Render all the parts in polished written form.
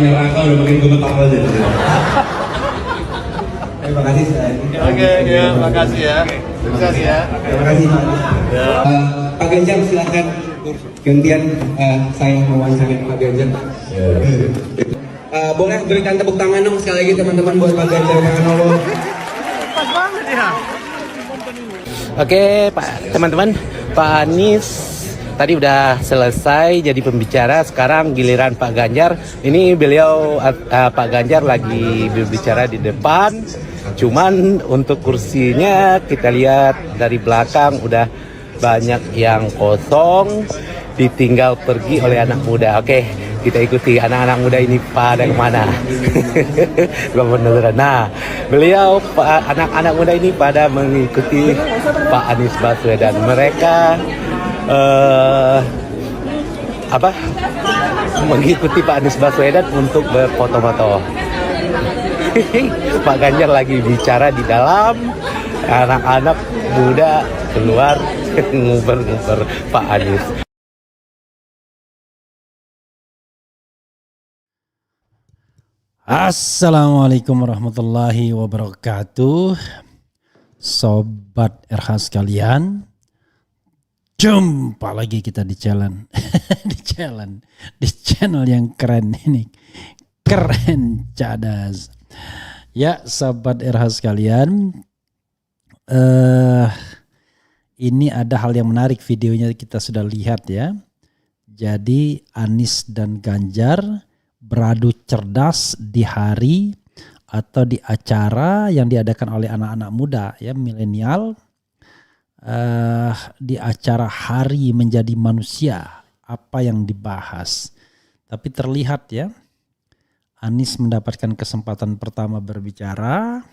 suaranya Raka udah makin gemetar aja. Terima kasih. Oke, ya, makasih ya. Sukses ya. Terima kasih Pak Anies. Pak Ganjar silakan gantian saya mewawancarai Pak Ganjar. Boleh berikan tepuk tangan dong sekali lagi teman-teman buat Pak Ganjar Pranowo. Pas banget ya. Oke, Pak teman-teman, Pak Anies tadi udah selesai jadi pembicara. Sekarang giliran Pak Ganjar. Ini beliau Pak Ganjar lagi berbicara di depan. Cuman untuk kursinya kita lihat dari belakang udah banyak yang kosong, ditinggal pergi oleh anak muda. Oke, kita ikuti anak-anak muda ini pada kemana. Nah, beliau anak-anak muda ini pada mengikuti Pak Anies Baswedan. Mereka mengikuti Pak Anies Baswedan untuk berfoto-foto. Pak Ganjar lagi bicara di dalam, anak-anak muda keluar nguber-nguber Pak Anies. Assalamualaikum warahmatullahi wabarakatuh. Sobat RH sekalian, jumpa lagi kita di jalan di channel yang keren ini, keren cadas. Ya sobat RH sekalian, ini ada hal yang menarik, videonya kita sudah lihat ya. Jadi Anies dan Ganjar beradu cerdas di hari atau di acara yang diadakan oleh anak-anak muda ya, milenial, di acara Hari Menjadi Manusia. Apa yang dibahas? Tapi terlihat ya, Anies mendapatkan kesempatan pertama berbicara,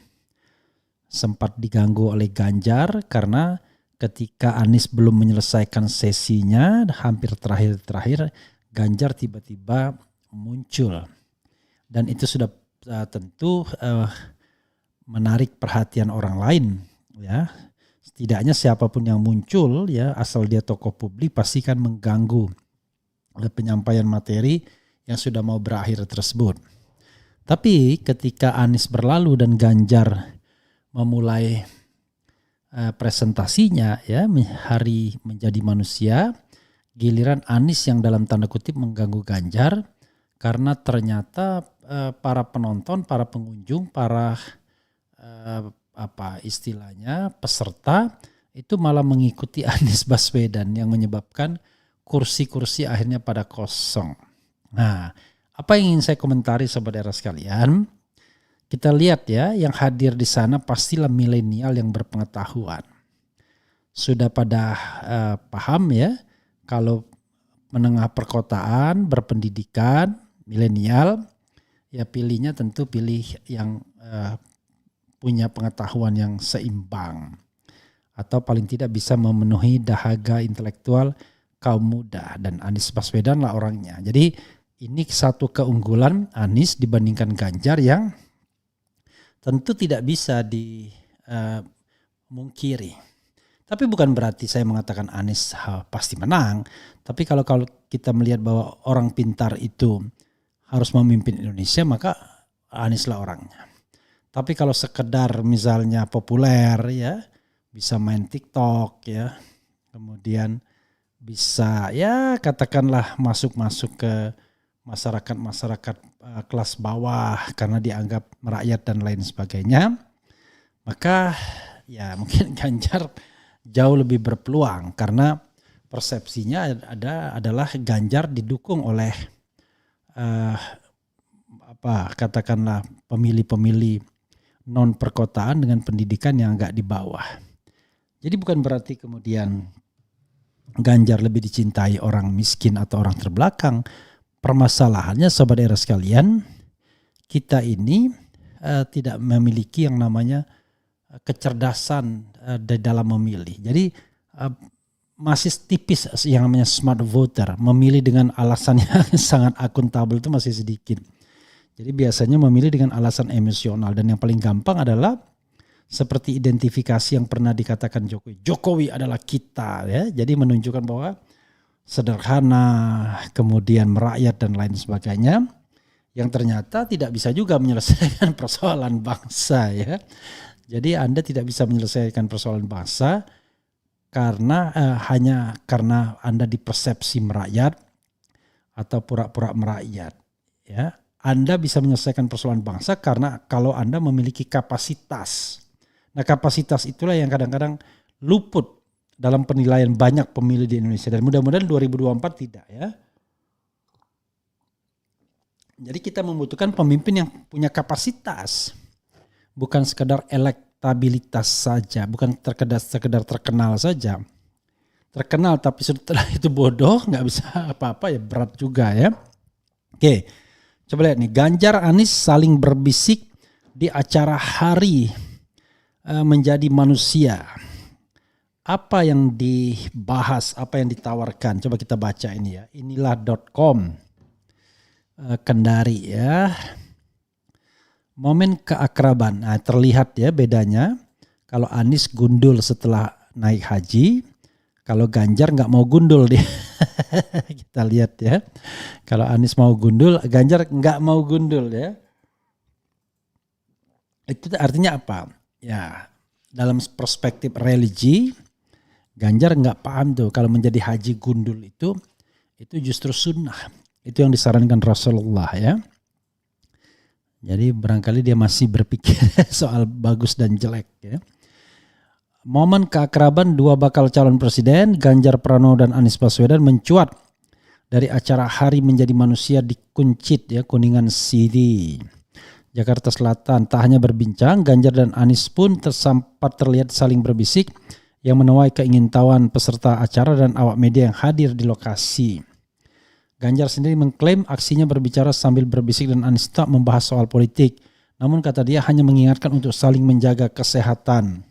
sempat diganggu oleh Ganjar karena ketika Anies belum menyelesaikan sesinya, hampir terakhir, Ganjar tiba-tiba muncul. Dan itu sudah tentu menarik perhatian orang lain ya. Setidaknya siapapun yang muncul ya, asal dia tokoh publik, pasti kan mengganggu penyampaian materi yang sudah mau berakhir tersebut. Tapi ketika Anies berlalu dan Ganjar memulai presentasinya ya, Hari Menjadi Manusia, giliran Anies yang dalam tanda kutip mengganggu Ganjar karena ternyata para penonton, para pengunjung, para peserta itu malah mengikuti Anies Baswedan yang menyebabkan kursi-kursi akhirnya pada kosong. Nah, apa yang ingin saya komentari sobat era sekalian, kita lihat ya, yang hadir di sana pastilah milenial yang berpengetahuan. Sudah pada paham ya, kalau menengah perkotaan, berpendidikan, milenial, ya pilihnya tentu pilih yang punya pengetahuan yang seimbang. Atau paling tidak bisa memenuhi dahaga intelektual kaum muda. Dan Anies Baswedan lah orangnya. Jadi ini satu keunggulan Anies dibandingkan Ganjar yang tentu tidak bisa dimungkiri. Tapi bukan berarti saya mengatakan Anies pasti menang. Tapi kalau kita melihat bahwa orang pintar itu harus memimpin Indonesia, maka Anies lah orangnya. Tapi kalau sekedar misalnya populer ya, bisa main TikTok ya, kemudian bisa ya katakanlah masuk ke masyarakat kelas bawah karena dianggap merakyat dan lain sebagainya, maka ya mungkin Ganjar jauh lebih berpeluang karena persepsinya adalah Ganjar didukung oleh katakanlah pemilih-pemilih non perkotaan dengan pendidikan yang agak di bawah. Jadi bukan berarti kemudian Ganjar lebih dicintai orang miskin atau orang terbelakang. Permasalahannya sobat era sekalian, kita ini tidak memiliki yang namanya kecerdasan di dalam memilih. Jadi masih tipis yang namanya smart voter, memilih dengan alasan yang sangat akuntabel itu masih sedikit. Jadi biasanya memilih dengan alasan emosional, dan yang paling gampang adalah seperti identifikasi yang pernah dikatakan Jokowi. Jokowi adalah kita ya. Jadi menunjukkan bahwa sederhana, kemudian merakyat dan lain sebagainya. yang ternyata tidak bisa juga menyelesaikan persoalan bangsa ya. Jadi Anda tidak bisa menyelesaikan persoalan bangsa karena hanya karena Anda dipersepsi merakyat atau pura-pura merakyat ya. Anda bisa menyelesaikan persoalan bangsa karena kalau Anda memiliki kapasitas. Nah, kapasitas itulah yang kadang-kadang luput dalam penilaian banyak pemilih di Indonesia, dan mudah-mudahan 2024 tidak ya. Jadi kita membutuhkan pemimpin yang punya kapasitas, bukan sekedar elektabilitas saja, bukan sekedar terkenal saja. Terkenal tapi setelah itu bodoh, nggak bisa apa-apa ya, berat juga ya. Oke, coba lihat nih, Ganjar Anies saling berbisik di acara Hari Menjadi Manusia. Apa yang dibahas, apa yang ditawarkan? Coba kita baca ini ya. Inilah.com Kendari ya. Momen keakraban. Nah, terlihat ya bedanya. Kalau Anies gundul setelah naik haji, kalau Ganjar nggak mau gundul dia. Kita lihat ya. Kalau Anies mau gundul, Ganjar nggak mau gundul ya. Itu artinya apa? Ya, dalam perspektif religi, Ganjar nggak paham tuh kalau menjadi haji gundul itu justru sunnah. Itu yang disarankan Rasulullah ya. Jadi barangkali dia masih berpikir soal bagus dan jelek ya. Momen keakraban dua bakal calon presiden, Ganjar Pranowo dan Anies Baswedan, mencuat dari acara Hari Menjadi Manusia di Kuncit ya, Kuningan City, Jakarta Selatan. Tak hanya berbincang, Ganjar dan Anies pun sempat terlihat saling berbisik yang menuai keingintahuan peserta acara dan awak media yang hadir di lokasi. Ganjar sendiri mengklaim aksinya berbicara sambil berbisik dan Anies tak membahas soal politik. Namun kata dia hanya mengingatkan untuk saling menjaga kesehatan.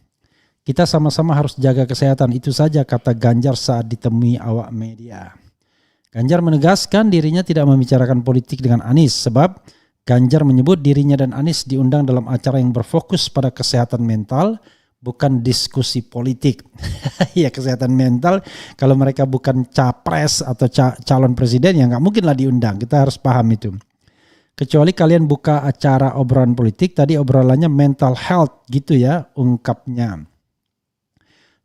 Kita sama-sama harus jaga kesehatan, itu saja kata Ganjar saat ditemui awak media. Ganjar menegaskan dirinya tidak membicarakan politik dengan Anies sebab Ganjar menyebut dirinya dan Anies diundang dalam acara yang berfokus pada kesehatan mental, bukan diskusi politik. Ya, kesehatan mental, kalau mereka bukan capres atau calon presiden ya nggak mungkin lah diundang. Kita harus paham itu. Kecuali kalian buka acara obrolan politik, tadi obrolannya mental health gitu ya ungkapnya.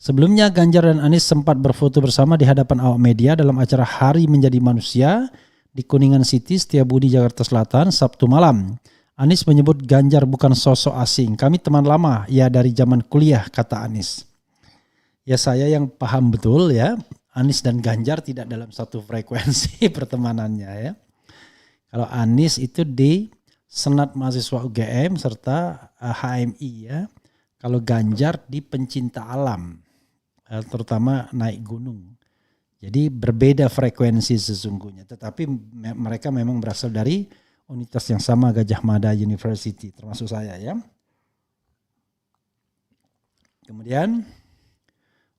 Sebelumnya Ganjar dan Anies sempat berfoto bersama di hadapan awak media dalam acara Hari Menjadi Manusia di Kuningan City, Setiabudi, Jakarta Selatan, Sabtu malam. Anies menyebut Ganjar bukan sosok asing. Kami teman lama, ya dari zaman kuliah, kata Anies. Ya saya yang paham betul ya, Anies dan Ganjar tidak dalam satu frekuensi pertemanannya ya. Kalau Anies itu di Senat Mahasiswa UGM serta HMI ya. Kalau Ganjar di pencinta alam, terutama naik gunung. Jadi berbeda frekuensi sesungguhnya. Tetapi mereka memang berasal dari universitas yang sama, Gajah Mada University, termasuk saya ya. Kemudian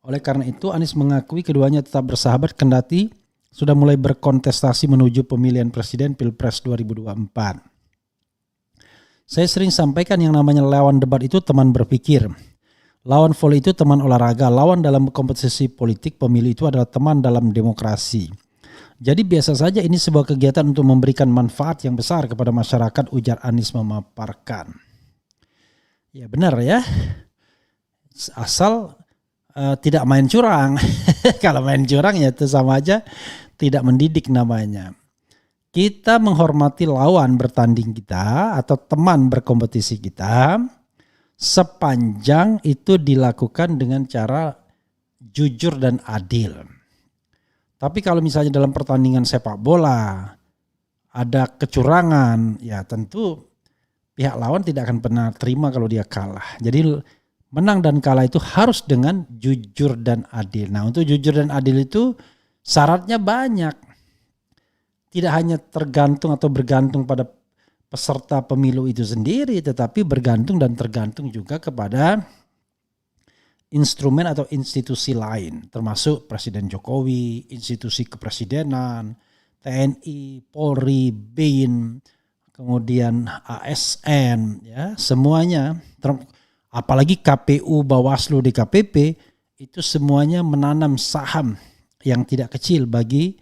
oleh karena itu Anies mengakui keduanya tetap bersahabat kendati sudah mulai berkontestasi menuju pemilihan presiden Pilpres 2024. Saya sering sampaikan yang namanya lawan debat itu teman berpikir. Lawan voli itu teman olahraga, lawan dalam kompetisi politik pemilu itu adalah teman dalam demokrasi. Jadi biasa saja ini sebuah kegiatan untuk memberikan manfaat yang besar kepada masyarakat, ujar Anies memaparkan. Ya benar ya, asal tidak main curang. Kalau main curang ya itu sama aja tidak mendidik namanya. Kita menghormati lawan bertanding kita atau teman berkompetisi kita sepanjang itu dilakukan dengan cara jujur dan adil. Tapi kalau misalnya dalam pertandingan sepak bola ada kecurangan, ya tentu pihak lawan tidak akan pernah terima kalau dia kalah. Jadi menang dan kalah itu harus dengan jujur dan adil. Nah, untuk jujur dan adil itu syaratnya banyak. Tidak hanya tergantung atau bergantung pada peserta pemilu itu sendiri, tetapi bergantung dan tergantung juga kepada instrumen atau institusi lain, termasuk Presiden Jokowi, institusi kepresidenan, TNI, Polri, BIN, kemudian ASN, ya semuanya, apalagi KPU, Bawaslu, DKPP, itu semuanya menanam saham yang tidak kecil bagi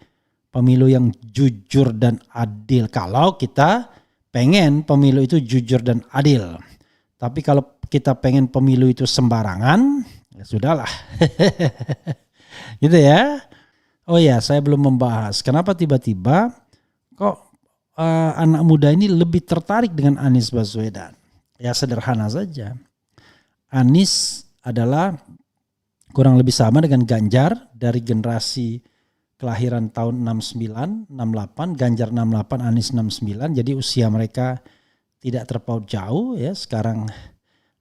pemilu yang jujur dan adil. Kalau kita pengen pemilu itu jujur dan adil. Tapi kalau kita pengen pemilu itu sembarangan, ya sudahlah. Gitu ya. Oh ya, saya belum membahas kenapa tiba-tiba kok anak muda ini lebih tertarik dengan Anies Baswedan. Ya sederhana saja. Anies adalah kurang lebih sama dengan Ganjar dari generasi kelahiran tahun 69, 68, Ganjar 68, Anies 69. Jadi usia mereka tidak terpaut jauh ya. Sekarang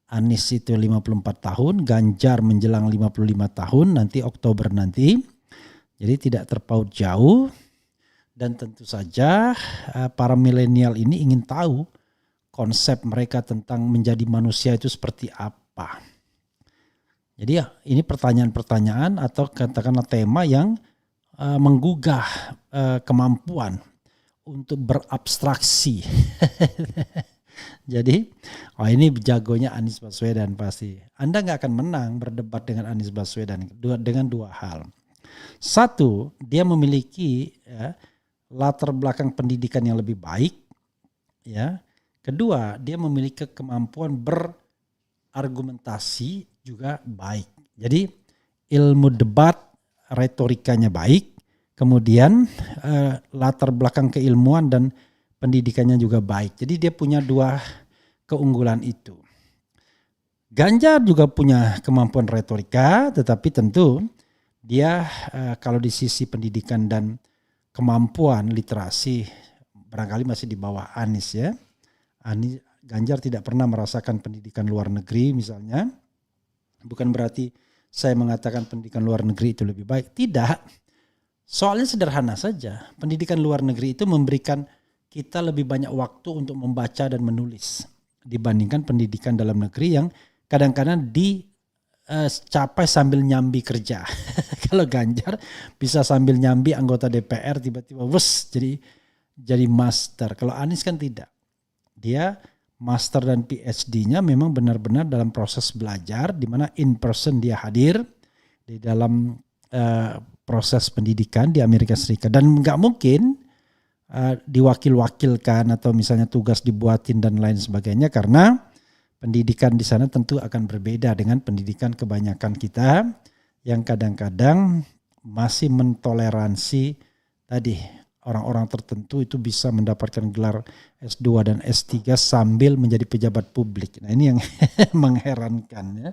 Anies itu 54 tahun, Ganjar menjelang 55 tahun nanti Oktober nanti. Jadi tidak terpaut jauh dan tentu saja para milenial ini ingin tahu konsep mereka tentang menjadi manusia itu seperti apa. Jadi ya ini pertanyaan-pertanyaan atau katakanlah tema yang menggugah kemampuan untuk berabstraksi. Jadi ini jagonya Anies Baswedan pasti. Anda gak akan menang berdebat dengan Anies Baswedan dengan dua hal. Satu, dia memiliki latar belakang pendidikan yang lebih baik. Ya. Kedua, dia memiliki kemampuan berargumentasi juga baik. Jadi ilmu debat, retorikanya baik. Kemudian latar belakang keilmuan dan pendidikannya juga baik. Jadi dia punya dua keunggulan itu. Ganjar juga punya kemampuan retorika, tetapi tentu dia kalau di sisi pendidikan dan kemampuan literasi barangkali masih di bawah Anies ya. Ganjar tidak pernah merasakan pendidikan luar negeri misalnya. Bukan berarti saya mengatakan pendidikan luar negeri itu lebih baik. Tidak. Soalnya sederhana saja. Pendidikan luar negeri itu memberikan kita lebih banyak waktu untuk membaca dan menulis. Dibandingkan pendidikan dalam negeri yang kadang-kadang capai sambil nyambi kerja. Kalau Ganjar bisa sambil nyambi anggota DPR tiba-tiba jadi master. Kalau Anies kan tidak. Dia master dan PhD-nya memang benar-benar dalam proses belajar di mana in person dia hadir di dalam proses pendidikan di Amerika Serikat dan nggak mungkin diwakil-wakilkan atau misalnya tugas dibuatin dan lain sebagainya karena pendidikan di sana tentu akan berbeda dengan pendidikan kebanyakan kita yang kadang-kadang masih mentoleransi tadi orang-orang tertentu itu bisa mendapatkan gelar S2 dan S3 sambil menjadi pejabat publik. Nah ini yang mengherankan ya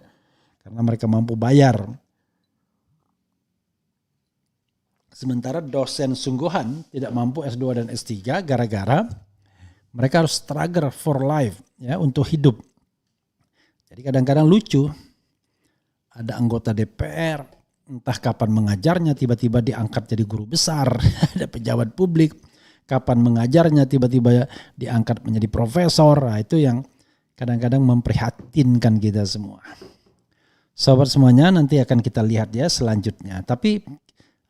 karena mereka mampu bayar. Sementara dosen sungguhan tidak mampu S2 dan S3 gara-gara mereka harus struggle for life ya untuk hidup. Jadi kadang-kadang lucu, ada anggota DPR, entah kapan mengajarnya tiba-tiba diangkat jadi guru besar, ada pejabat publik, kapan mengajarnya tiba-tiba diangkat menjadi profesor, nah, itu yang kadang-kadang memprihatinkan kita semua. Sobat semuanya nanti akan kita lihat ya selanjutnya, tapi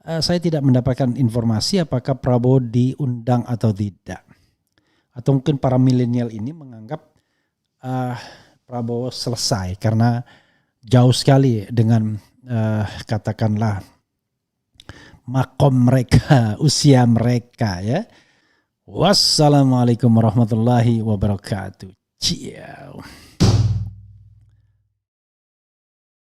saya tidak mendapatkan informasi apakah Prabowo diundang atau tidak. Atau mungkin para milenial ini menganggap Prabowo selesai karena jauh sekali dengan katakanlah makom mereka, usia mereka ya. Wassalamualaikum warahmatullahi wabarakatuh. Ciao.